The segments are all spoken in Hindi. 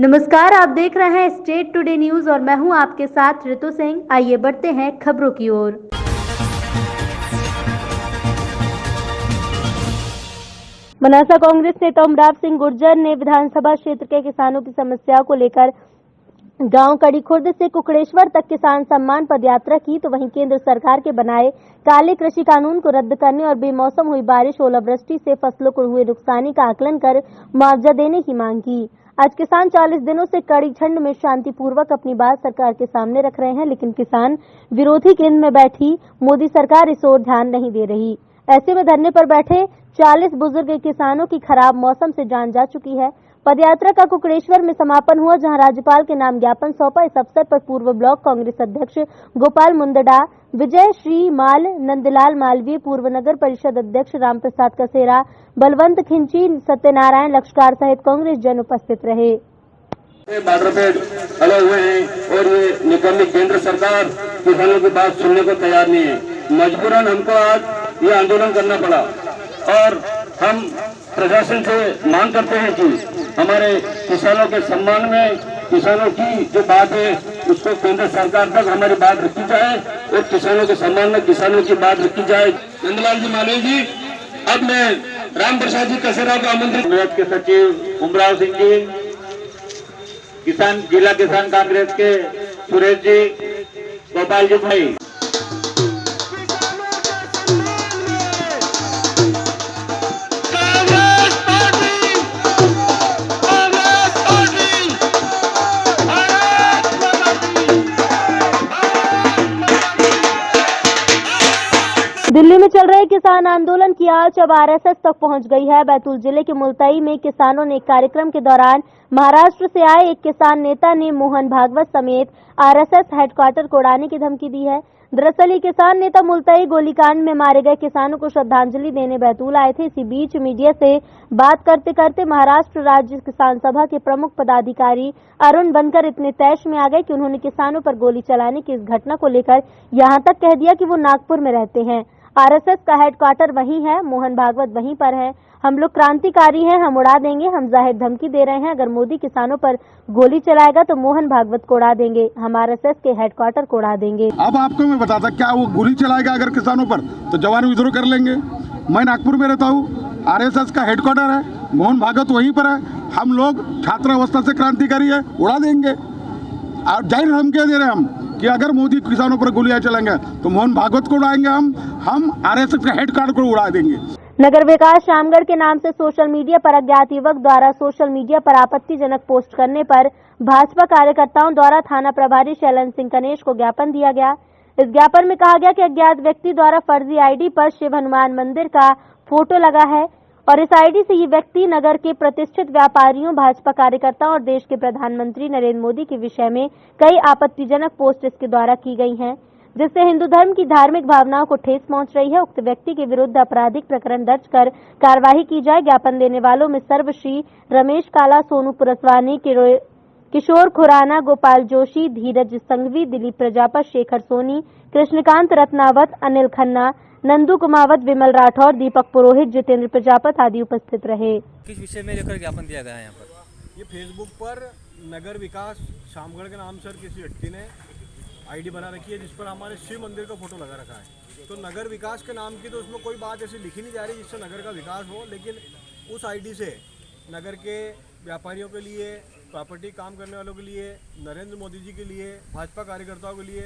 नमस्कार, आप देख रहे हैं स्टेट टुडे न्यूज और मैं हूं आपके साथ ऋतु सिंह। आइए बढ़ते हैं खबरों की ओर। मनासा कांग्रेस नेता उमराव सिंह गुर्जर ने विधानसभा क्षेत्र के किसानों की समस्याओं को लेकर गांव कड़ी खुर्द से कुकड़ेश्वर तक किसान सम्मान पदयात्रा की, तो वहीं केंद्र सरकार के बनाए काले कृषि कानून को रद्द करने और बेमौसम हुई बारिश ओलावृष्टि से फसलों को हुए नुकसानी का आकलन कर मुआवजा देने की मांग की। आज किसान 40 दिनों से कड़ी ठंड में शांतिपूर्वक अपनी बात सरकार के सामने रख रहे हैं, लेकिन किसान विरोधी केंद्र में बैठी मोदी सरकार इस ओर ध्यान नहीं दे रही। ऐसे में धरने पर बैठे 40 बुजुर्ग किसानों की खराब मौसम से जान जा चुकी है। पदयात्रा का कुकड़ेश्वर में समापन हुआ, जहां राज्यपाल के नाम ज्ञापन सौंपा। इस अवसर पर पूर्व ब्लॉक कांग्रेस अध्यक्ष गोपाल मुंदडा, विजय श्री माल, नंदलाल मालवीय, पूर्व नगर परिषद अध्यक्ष रामप्रसाद कसेरा, बलवंत खिंची, सत्यनारायण लक्षकार सहित कांग्रेस जन उपस्थित रहे। बॉर्डर पे अड़े हुए हैं और ये निकम्मी केंद्र सरकार किसानों की बात सुनने को तैयार नहीं है। मजबूरन हमको आज ये आंदोलन करना पड़ा और हम प्रशासन से मांग करते हैं कि हमारे किसानों के सम्मान में किसानों की जो बात है उसको केंद्र सरकार तक हमारी बात रखी जाए और किसानों के सम्मान में किसानों की बात रखी जाए। नंदलाल जी मालवीय जी, अब मैं राम प्रसाद जी कसेरा को आमंत्रित के सचिव उमराव सिंह जी, किसान जिला किसान कांग्रेस के सुरेश जी, गोपाल जी भाई। दिल्ली में चल रहे किसान आंदोलन की आंच अब आरएसएस तक पहुंच गई है। बैतूल जिले के मुलताई में किसानों ने एक कार्यक्रम के दौरान महाराष्ट्र से आए एक किसान नेता ने मोहन भागवत समेत आरएसएस हेडक्वार्टर को उड़ाने की धमकी दी है। दरअसल ये किसान नेता मुलताई गोलीकांड में मारे गए किसानों को श्रद्धांजलि देने बैतूल आए थे। इसी बीच मीडिया से बात करते करते महाराष्ट्र राज्य किसान सभा के प्रमुख पदाधिकारी अरुण बनकर इतने तैश में आ गए कि उन्होंने किसानों पर गोली चलाने की इस घटना को लेकर यहां तक कह दिया कि वो नागपुर में रहते हैं। आरएसएस का हेडक्वार्टर वहीं है, मोहन भागवत वहीं पर है। हम लोग क्रांतिकारी हैं, हम उड़ा देंगे। हम जाहिर धमकी दे रहे हैं, अगर मोदी किसानों पर गोली चलाएगा तो मोहन भागवत को उड़ा देंगे, हम आरएसएस के हेडक्वार्टर को उड़ा देंगे। अब आपको मैं बताता, क्या वो गोली चलाएगा अगर किसानों पर तो जवान विद्रोह कर लेंगे। मैं नागपुर में रहता हूँ, आरएसएस का हेडक्वार्टर है, मोहन भागवत वहीं पर है। हम लोग छात्र अवस्था से क्रांतिकारी है, उड़ा देंगे। और जाहिर धमकियां दे रहे हैं हम कि अगर मोदी किसानों पर गोलियां चलाएंगे तो मोहन भागवत को उड़ाएंगे, हम आरएसएस के हेडक्वार्टर को उड़ा देंगे। नगर विकास शामगढ़ के नाम से सोशल मीडिया पर अज्ञात युवक द्वारा सोशल मीडिया पर आपत्तिजनक पोस्ट करने पर भाजपा कार्यकर्ताओं द्वारा थाना प्रभारी शैलन सिंह कनेश को ज्ञापन दिया गया। इस ज्ञापन में कहा गया कि अज्ञात व्यक्ति द्वारा फर्जी आईडी पर शिव हनुमान मंदिर का फोटो लगा है और इस आईडी से ये व्यक्ति नगर के प्रतिष्ठित व्यापारियों, भाजपा कार्यकर्ताओं और देश के प्रधानमंत्री नरेंद्र मोदी के विषय में कई आपत्तिजनक पोस्ट इसके द्वारा की गई हैं, जिससे हिंदू धर्म की धार्मिक भावनाओं को ठेस पहुंच रही है। उक्त व्यक्ति के विरुद्ध आपराधिक प्रकरण दर्ज कर कार्यवाही की जाए। ज्ञापन देने वालों में सर्वश्री, रमेश काला, सोनू पुरस्वानी, किशोर खुराना, गोपाल जोशी, धीरज संघवी, दिलीप प्रजापत, शेखर सोनी, कृष्णकांत रत्नावत, अनिल खन्ना, नंदू कुमावत, विमल राठौर, दीपक पुरोहित, जितेंद्र प्रजापत आदि उपस्थित रहे। किस विषय में लेकर ज्ञापन दिया गया है यहाँ पर? ये फेसबुक पर नगर विकास शामगढ़ के नाम से किसी व्यक्ति ने आईडी बना रखी है जिस पर हमारे शिव मंदिर का फोटो लगा रखा है। तो नगर विकास के नाम की तो उसमें कोई बात ऐसी लिखी नहीं जा रही जिससे नगर का विकास हो, लेकिन उस आईडी से नगर के व्यापारियों के लिए, प्रॉपर्टी काम करने वालों के लिए, नरेंद्र मोदी जी के लिए, भाजपा कार्यकर्ताओं के लिए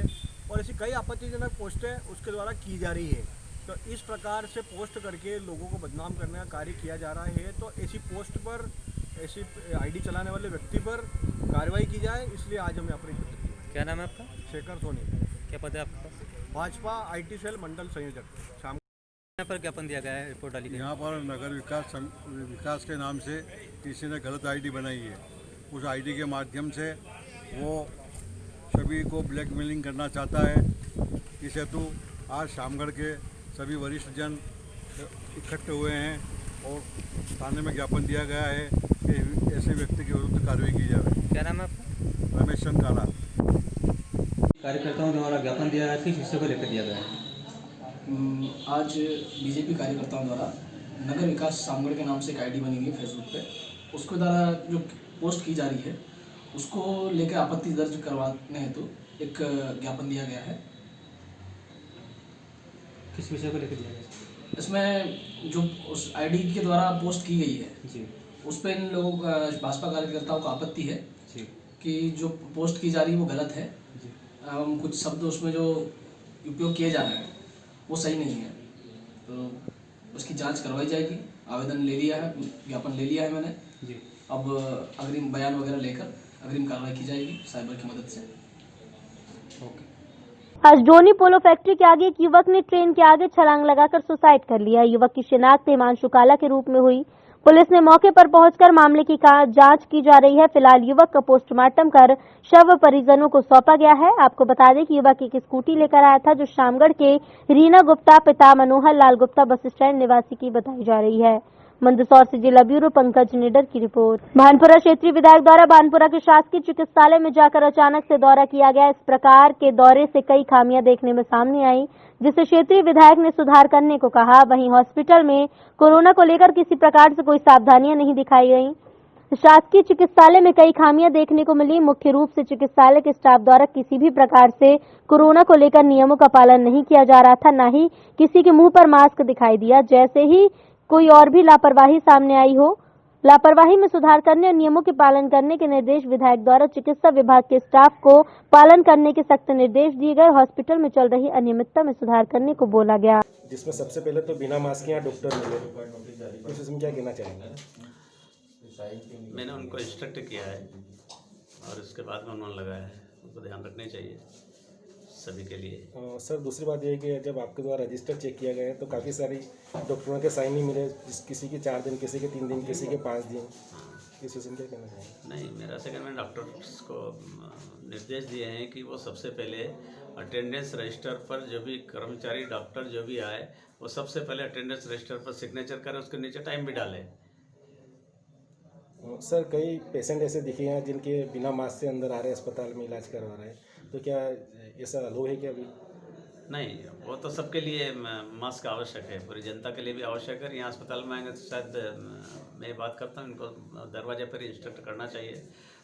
और ऐसी कई आपत्तिजनक पोस्टें उसके द्वारा की जा रही है। तो इस प्रकार से पोस्ट करके लोगों को बदनाम करने का कार्य किया जा रहा है। तो ऐसी पोस्ट पर, ऐसी आईडी चलाने वाले व्यक्ति पर कार्रवाई की जाए, इसलिए आज हम यहाँ पर। क्या नाम है आपका? शेखर सोनी। क्या पद है आपके पास? भाजपा आईटी सेल मंडल संयोजक। शाम यहाँ पर ज्ञापन दिया गया है, रिपोर्ट डाली गई। यहाँ पर नगर विकास के नाम से किसी ने गलत आईडी बनाई है। उस आईडी के माध्यम से वो सभी को ब्लैकमेलिंग करना चाहता है। इस हेतु आज शामगढ़ के सभी वरिष्ठ जन इकट्ठे हुए हैं और थाने में ज्ञापन दिया गया है कि ऐसे व्यक्ति के विरुद्ध कार्रवाई की जाए। क्या नाम है आपका? रमेश चंद काला। कार्यकर्ताओं द्वारा ज्ञापन दिया है, किस विषय को लेकर दिया गया है? आज बीजेपी कार्यकर्ताओं द्वारा नगर विकास शामगढ़ के नाम से एक आईडी बनी हुई है फेसबुक पे, उसके द्वारा जो पोस्ट की जा रही है उसको लेकर आपत्ति दर्ज करवाने हेतु एक ज्ञापन दिया गया है। किस विषय को लेकर दिया गया? इसमें जो उस आईडी के द्वारा पोस्ट की गई है जी उस पर इन लोगों का, भाजपा कार्यकर्ताओं का आपत्ति है जी कि जो पोस्ट की जा रही है वो गलत है जी एवं कुछ शब्द उसमें जो उपयोग किए जा रहे हैं वो सही नहीं है, तो उसकी जांच करवाई जाएगी। आवेदन ले लिया है, ज्ञापन ले लिया है मैंने। जी अब अग्रिम बयान वगैरह लेकर अग्रिम कार्रवाई की जाएगी साइबर की मदद से। ओके। आज डोनी पोलो फैक्ट्री के आगे एक युवक ने ट्रेन के आगे छलांग लगाकर सुसाइड कर लिया। युवक की शिनाख्त हिमांशु काला के रूप में हुई। पुलिस ने मौके पर पहुंचकर मामले की जांच की जा रही है। फिलहाल युवक का पोस्टमार्टम कर शव परिजनों को सौंपा गया है। आपको बता दें कि युवक एक स्कूटी लेकर आया था जो शामगढ़ के रीना गुप्ता पिता मनोहर लाल गुप्ता बस स्टैंड निवासी की बताई जा रही है। मंदसौर से जिला ब्यूरो पंकज निडर की रिपोर्ट। भानपुरा क्षेत्रीय विधायक द्वारा भानपुरा के शासकीय चिकित्सालय में जाकर अचानक से दौरा किया गया। इस प्रकार के दौरे से कई खामियां देखने में सामने आई, जिसे क्षेत्रीय विधायक ने सुधार करने को कहा। वहीं हॉस्पिटल में कोरोना को लेकर किसी प्रकार से कोई सावधानियां नहीं दिखाई गई। शासकीय चिकित्सालय में कई खामियां देखने को मिली। मुख्य रूप से चिकित्सालय के स्टाफ द्वारा किसी भी प्रकार से कोरोना को लेकर नियमों का पालन नहीं किया जा रहा था, न ही किसी के मुंह पर मास्क दिखाई दिया। जैसे ही कोई और भी लापरवाही सामने आई हो, लापरवाही में सुधार करने और नियमों के पालन करने के निर्देश विधायक द्वारा चिकित्सा विभाग के स्टाफ को पालन करने के सख्त निर्देश दिए गए। हॉस्पिटल में चल रही अनियमितता में सुधार करने को बोला गया, जिसमें सबसे पहले तो बिना मास्क यहाँ डॉक्टर मिले। इसमें क्या कहना चाहेंगे? मैंने उनको इंस्ट्रक्ट किया है और उसके बाद में उन्होंने लगाया है। उनको ध्यान रखने चाहिए सभी के लिए। सर दूसरी बात यह है कि जब आपके द्वारा रजिस्टर चेक किया गया है तो काफ़ी सारी डॉक्टरों के साइन नहीं मिले, किसी के 4 दिन, किसी के 3 दिन, किसी के 5 दिन। इस विषय में क्या कहना चाहेंगे? नहीं, मेरा सेकंड में डॉक्टर्स को निर्देश दिए हैं कि वो सबसे पहले अटेंडेंस रजिस्टर पर जो भी कर्मचारी डॉक्टर जो भी आए वो सबसे पहले अटेंडेंस रजिस्टर पर सिग्नेचर करें, उसके नीचे टाइम भी डालें। सर कई पेशेंट ऐसे दिखे हैं जिनके बिना मास्क से अंदर आ रहे हैं, अस्पताल में इलाज करवा रहे हैं, तो क्या ऐसा अलाउ है क्या अभी? नहीं, वो तो सबके लिए मास्क आवश्यक है, पूरी जनता के लिए भी आवश्यक है। यहाँ अस्पताल में आएंगे तो शायद मैं बात करता हूँ, इनको दरवाजे पर इंस्ट्रक्ट करना चाहिए।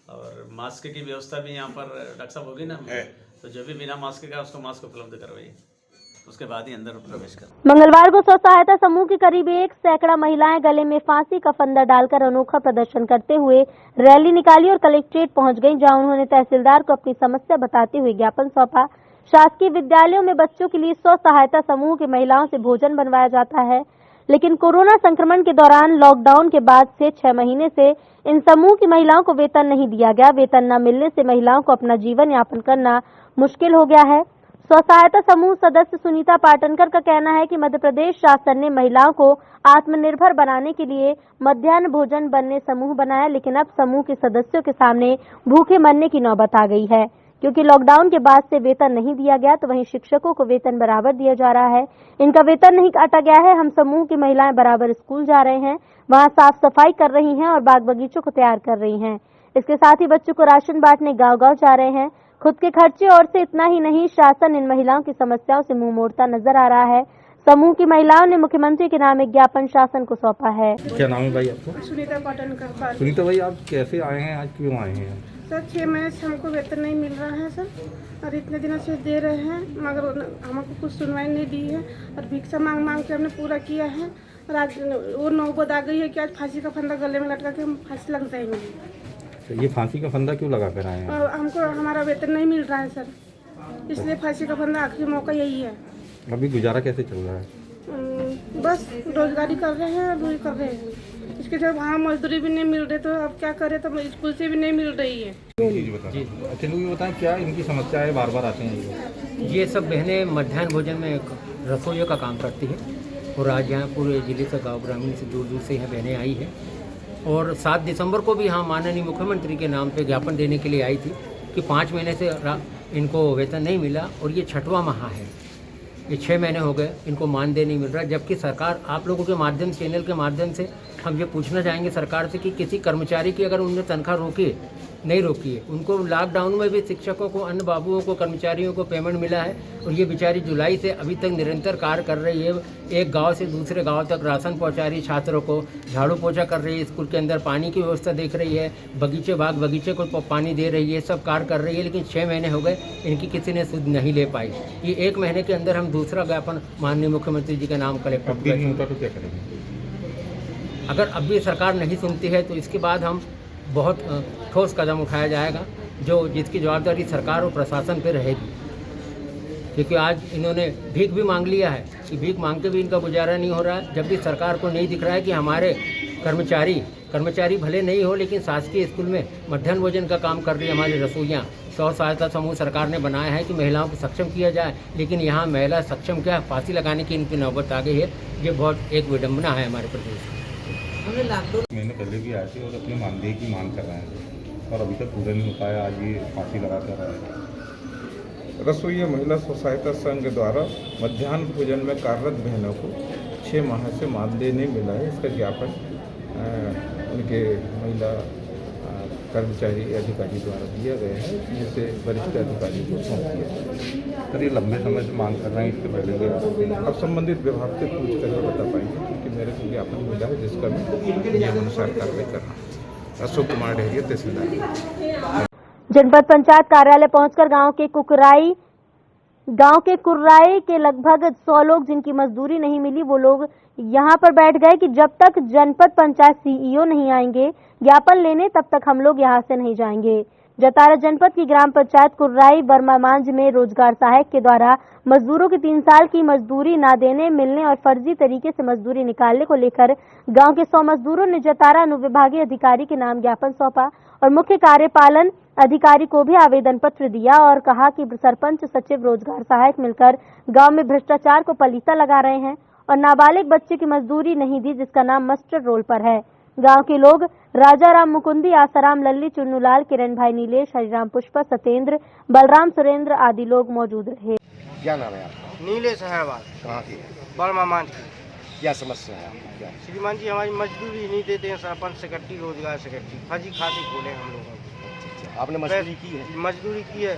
और मास्क की व्यवस्था भी यहाँ पर डॉक्टर साहब होगी ना, तो जो भी बिना मास्क का उसको मास्क उपलब्ध करवाइए, उसके बाद ही अंदर प्रवेश कर। मंगलवार को स्व सहायता समूह की करीब 1 सैकड़ा महिलाएं गले में फांसी का फंदा डालकर अनोखा प्रदर्शन करते हुए रैली निकाली और कलेक्ट्रेट पहुंच गईं, जहां उन्होंने तहसीलदार को अपनी समस्या बताते हुए ज्ञापन सौंपा। शासकीय विद्यालयों में बच्चों के लिए स्व सहायता समूह की महिलाओं से भोजन बनवाया जाता है, लेकिन कोरोना संक्रमण के दौरान लॉकडाउन के बाद से 6 महीने से इन समूह की महिलाओं को वेतन नहीं दिया गया। वेतन न मिलने से महिलाओं को अपना जीवन यापन करना मुश्किल हो गया है। स्व सहायता समूह सदस्य सुनीता पाटनकर का कहना है कि मध्य प्रदेश शासन ने महिलाओं को आत्मनिर्भर बनाने के लिए मध्याह्न भोजन बनने समूह बनाया, लेकिन अब समूह के सदस्यों के सामने भूखे मरने की नौबत आ गई है, क्योंकि लॉकडाउन के बाद से वेतन नहीं दिया गया। तो वहीं शिक्षकों को वेतन बराबर दिया जा रहा है, इनका वेतन नहीं काटा गया है। हम समूह की महिलाएं बराबर स्कूल जा रहे हैं, वहां साफ सफाई कर रही हैं और बाग बगीचों को तैयार कर रही हैं। इसके साथ ही बच्चों को राशन बांटने गांव-गांव जा रहे हैं। खुद के खर्चे और से इतना ही नहीं, शासन इन महिलाओं की समस्याओं से मुंह मोड़ता नजर आ रहा है। समूह की महिलाओं ने मुख्यमंत्री के नाम एक ज्ञापन शासन को सौंपा है। क्या नाम है भाई आपको? सुनीता पाटनकर। सुनीता भाई, आप कैसे आए हैं, आज क्यों आए हैं? सर 6 महीने से हमको वेतन नहीं मिल रहा है सर, और इतने दिनों से दे रहे हैं मगर हमको कुछ सुनवाई नहीं दी है, और भिक्षा मांग मांग के हमने पूरा किया है। और आज वो नौबत आ गई है कि आज फांसी का फंदा गले में लटका के हम फांसी लग जाएंगे। तो ये फांसी का फंदा क्यों लगा कर आए हैं? और हमको हमारा वेतन नहीं मिल रहा है सर, इसलिए फांसी का फंदा आखिरी मौका यही है। अभी गुजारा कैसे चल रहा है? बस रोजगारी कर रहे हैं, दूरी कर रहे हैं। इसके जब वहाँ मजदूरी भी नहीं मिल रही तो अब क्या करें, तो स्कूल से भी नहीं मिल रही है। जी अच्छा, ये बताएं क्या इनकी समस्या है, बार बार आते हैं ये सब बहनें मध्याह्न भोजन में रसोइयों का काम करती है, और आज यहाँ पूरे जिले से गाँव ग्रामीण से दूर दूर से यहाँ बहनें आई हैं। और 7 दिसंबर को भी यहाँ माननीय मुख्यमंत्री के नाम पे ज्ञापन देने के लिए आई थी कि 5 महीने से इनको वेतन नहीं मिला, और ये 6वां माह है, ये 6 महीने हो गए इनको मानदेय नहीं मिल रहा। जबकि सरकार, आप लोगों के माध्यम, चैनल के माध्यम से हम ये पूछना चाहेंगे सरकार से कि किसी कर्मचारी की अगर उन्होंने तनख्वाह रोकी नहीं रोकी है। उनको लॉकडाउन में भी शिक्षकों को, अन्य बाबुओं को, कर्मचारियों को पेमेंट मिला है और ये बेचारी जुलाई से अभी तक निरंतर कार्य कर रही है। एक गांव से दूसरे गांव तक राशन पहुंचा रही, छात्रों को झाड़ू पोछा कर रही है, स्कूल के अंदर पानी की व्यवस्था देख रही है, बगीचे को पानी दे रही है, सब कार्य कर रही है। लेकिन 6 महीने हो गए, इनकी किसी ने सुध नहीं ले पाई। ये 1 महीने के अंदर हम दूसरा ज्ञापन माननीय मुख्यमंत्री जी के नाम कलेक्टर को नहीं होता तो क्या करेंगे? अगर अब भी सरकार नहीं सुनती है तो इसके बाद हम बहुत ठोस कदम उठाया जाएगा, जिसकी जवाबदारी सरकार और प्रशासन पर रहेगी। क्योंकि आज इन्होंने भीख भी मांग लिया है कि भीख मांग के भी इनका गुजारा नहीं हो रहा है। जब भी सरकार को नहीं दिख रहा है कि हमारे कर्मचारी भले नहीं हो लेकिन शासकीय स्कूल में मध्याह्न भोजन का काम कर रही है हमारी रसोइयाँ। 100 सहायता समूह सरकार ने बनाया है कि महिलाओं को सक्षम किया जाए, लेकिन यहाँ महिला सक्षम क्या, फांसी लगाने की इनकी नौबत आ गई है। ये बहुत एक विडम्बना है हमारे प्रदेश में। महीने पहले भी आए थे और अपने मानदेय की मांग कर रहे हैं और अभी तक पूरा नहीं हो पाया। आज ये फांसी लगा कर रहे हैं। रसोई महिला स्व सहायता संघ द्वारा मध्याह्न भोजन में कार्यरत बहनों को 6 माह से मानदेय नहीं मिला है। इसका ज्ञापन उनके महिला कर्मचारी अधिकारी द्वारा दिया गया है, जिसे वरिष्ठ अधिकारी को सौंप दिया। सर, ये लंबे समय से मांग कर रहे हैं, इसके पहले अब संबंधित विभाग से पूछ कर बता पाएंगे, क्योंकि मेरे को ज्ञापन मिला है जिसका मैं नियमानुसार कार्रवाई कर रहा हूँ। अशोक कुमार डेहरिया, तहसीलदार। जनपद पंचायत कार्यालय पहुंचकर गांव के कुर्राई के लगभग 100 लोग जिनकी मजदूरी नहीं मिली, वो लोग यहां पर बैठ गए कि जब तक जनपद पंचायत सीईओ नहीं आएंगे ज्ञापन लेने, तब तक हम लोग यहां से नहीं जाएंगे। जतारा जनपद की ग्राम पंचायत कुर्राई वर्मा मांझ में रोजगार सहायक के द्वारा मजदूरों की 3 साल की मजदूरी न देने, मिलने और फर्जी तरीके से मजदूरी निकालने को लेकर गांव के 100 मजदूरों ने जतारा अनुविभागीय अधिकारी के नाम ज्ञापन सौंपा और मुख्य कार्यपालन अधिकारी को भी आवेदन पत्र दिया और कहा कि सरपंच, सचिव, रोजगार सहायक मिलकर गांव में भ्रष्टाचार को पलीता लगा रहे हैं और नाबालिग बच्चे की मजदूरी नहीं दी, जिसका नाम मास्टर रोल पर है। गांव के लोग राजाराम मुकुंदी, आसाराम लल्ली, चुन्नूलाल, किरण भाई नीलेश, हरिराम पुष्पा, सत्येंद्र, बलराम सुरेंद्र आदि लोग मौजूद रहे। क्या नाम है आपका? नीलेश है। कहाँ की? वर्मा मांझ की। क्या समस्या है आपकी? क्या श्रीमान जी, हमारी मजदूरी नहीं देते हैं। सरपंच सेक्रेटरी, रोजगार सेक्रेटरी फर्जी खाते खोले हम लोगों को। आपने मजदूरी की है? मजदूरी की है।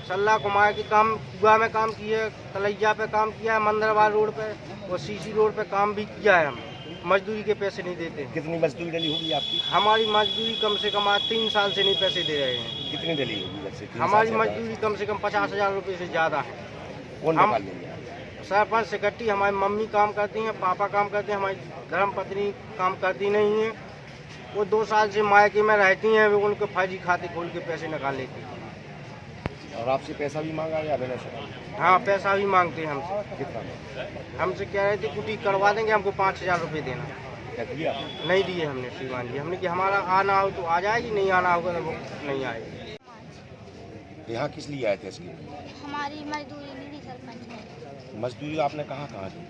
सल्ला कुमार के काम, गुआ में काम किया है, तलैया पे काम किया है, मंदरवार रोड पे और सीसी रोड पे काम भी किया है। हम मजदूरी के पैसे नहीं देते हैं। कितनी मजदूरी डली होगी आपकी? हमारी मजदूरी कम से कम 3 साल से नहीं पैसे दे रहे हैं। कितनी डली होगी? हमारी मजदूरी कम से कम 50,000 रुपये से ज़्यादा है। कौन निकाल लेंगे? सरपंच सेक्रेटरी, हमारी मम्मी काम करती हैं, पापा काम करते हैं, हमारी धर्मपत्नी काम करती नहीं है। वो 2 साल से मायके में रहती हैं, वो उनके फर्जी खाते खोल के पैसे निकाल लेती हैं। और आपसे पैसा भी मांगा या बिना से? हाँ, पैसा भी मांगते हैं हमसे। कितना? हमसे कह रहे थे कुटी करवा देंगे, हमको 5,000 रुपये देना। क्या दिया? नहीं दिए हमने श्रीमान जी। हमने कि हमारा आना हो तो आ जाएगी, नहीं आना होगा तो वो नहीं आएगी। यहाँ किस लिए आए थे इसलिए? हमारी मजदूरी नहीं दी सरपंच ने। मजदूरी आपने कहाँ दी?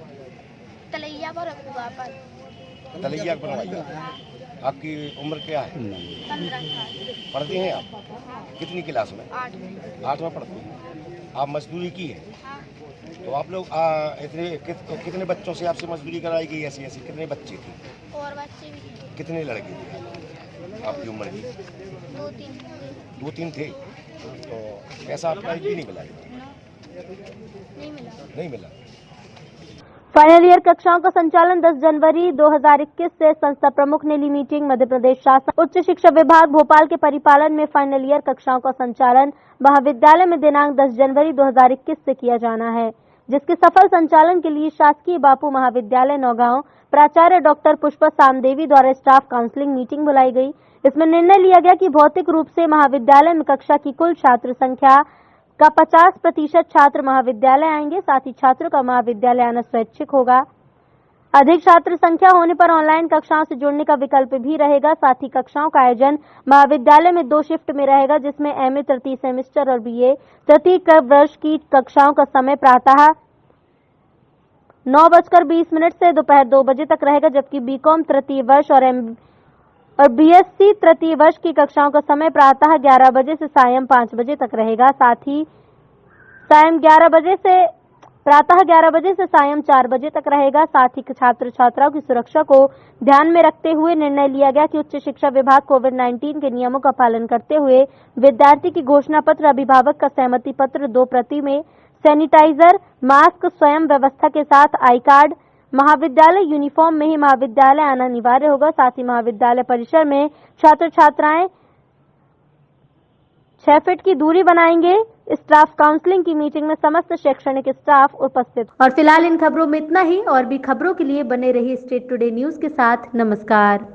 तलैया पर, अकुआ पर। तलैया पर बनवाई। आपकी उम्र क्या है? 15 साल। पढ़ती हैं आप? कितनी क्लास में? 8 में पढ़ती हैं। आप मजदूरी की है? हाँ। तो आप लोग कितने बच्चों से आपसे मजदूरी कराई गई? ऐसी कितने बच्चे थे? और बच्चे भी थे। कितने लड़के थे आपकी उम्र की? 2-3 थे। तो पैसा आपका भी नहीं मिला? नहीं मिला। फाइनल ईयर कक्षाओं का संचालन 10 जनवरी 2021 से संस्था प्रमुख ने ली मीटिंग। मध्य प्रदेश शासन उच्च शिक्षा विभाग भोपाल के परिपालन में फाइनल ईयर कक्षाओं का संचालन महाविद्यालय में दिनांक 10 जनवरी 2021 से किया जाना है, जिसके सफल संचालन के लिए शासकीय बापू महाविद्यालय नौगांव प्राचार्य डॉक्टर पुष्पा सामदेवी द्वारा स्टाफ काउंसलिंग मीटिंग बुलाई गई। इसमें निर्णय लिया गया कि भौतिक रूप से महाविद्यालय में कक्षा की कुल छात्र संख्या का 50% छात्र महाविद्यालय आएंगे। साथ ही छात्रों का महाविद्यालय आना स्वैच्छिक होगा। अधिक छात्र संख्या होने पर ऑनलाइन कक्षाओं से जुड़ने का विकल्प भी रहेगा। साथ ही कक्षाओं का आयोजन महाविद्यालय में 2 शिफ्ट में रहेगा, जिसमें एमए तृतीय सेमेस्टर और बीए तृतीय वर्ष की कक्षाओं का समय प्रातः 9:20 से दोपहर 2 बजे तक रहेगा, जबकि बीकॉम तृतीय वर्ष और बीएससी तृतीय वर्ष की कक्षाओं का समय प्रातः 11 बजे से सायं 5 बजे तक रहेगा। साथ ही सायं 11 बजे से प्रातः 11 बजे से सायं 4 बजे तक रहेगा। साथ ही छात्र छात्राओं की सुरक्षा को ध्यान में रखते हुए निर्णय लिया गया कि उच्च शिक्षा विभाग कोविड-19 के नियमों का पालन करते हुए विद्यार्थी की घोषणा पत्र, अभिभावक का सहमति पत्र 2 प्रति में, सैनिटाइजर, मास्क, स्वयं व्यवस्था के साथ आई कार्ड, महाविद्यालय यूनिफॉर्म में ही महाविद्यालय आना अनिवार्य होगा। साथ ही महाविद्यालय परिसर में छात्र छात्राएं 6 फीट की दूरी बनाएंगे। स्टाफ काउंसलिंग की मीटिंग में समस्त शैक्षणिक स्टाफ उपस्थित। और फिलहाल इन खबरों में इतना ही। और भी खबरों के लिए बने रहिए स्टेट टुडे न्यूज के साथ। नमस्कार।